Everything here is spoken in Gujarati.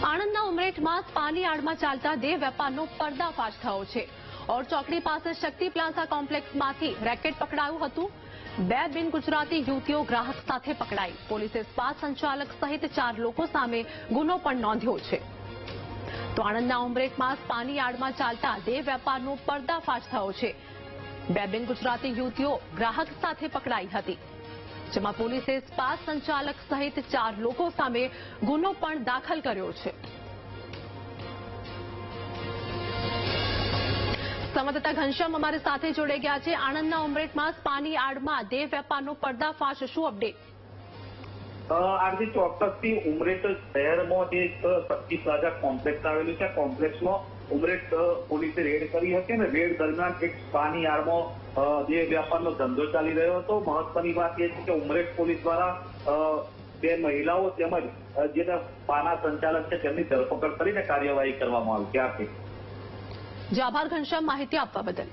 આણંદના ઉમરેઠમાં સ્પાની આડમાં ચાલતા દેહ વેપારનો પર્દાફાશ થયો છે. ઓર ચોકડી પાસે શક્તિ પ્લાઝા કોમ્પ્લેક્સમાંથી રેકેટ પકડાયું હતું. 2 બિન ગુજરાતી યુવતીઓ ગ્રાહક સાથે પકડાઈ. પોલીસે સ્પા સંચાલક સહિત 4 લોકો સામે ગુનો પણ નોંધ્યો છે. તો આણંદના ઉમરેઠમાં સ્પાની આડમાં ચાલતા દેહ વેપારનો પર્દાફાશ થયો છે. 2 બિન ગુજરાતી યુવતીઓ ગ્રાહક સાથે પકડાઈ હતી, જેમાં પોલીસે સ્પા સંચાલક સહિત 4 લોકો સામે ગુનો પણ દાખલ કર્યો છે. સંવાદદાતા ઘનશ્યામ અમારી સાથે જોડાઈ ગયા છે. આણંદના ઉમરેઠમાં સ્પાની આડમાં દેહ વેપારનો પર્દાફાશ, શું અપડેટ? આરતી, ચોક્કસથી ઉમરેઠ શહેરમાં જે શક્તિ પ્લાઝા કોમ્પ્લેક્સ આવેલું છે, કોમ્પ્લેક્સમાં ઉમરેઠ પોલીસે રેડ કરી હતી અને રેડ દરમિયાન એક સ્પાની આડમાં જે વેપારનો ધંધો ચાલી રહ્યો હતો. મહત્વની વાત એ છે કે ઉમરેઠ પોલીસ દ્વારા 2 મહિલાઓ તેમજ જેના સ્પાના સંચાલક છે તેમની ધરપકડ કરીને કાર્યવાહી કરવામાં આવી. આભાર ઘનશ્યામ, માહિતી આપવા બદલ.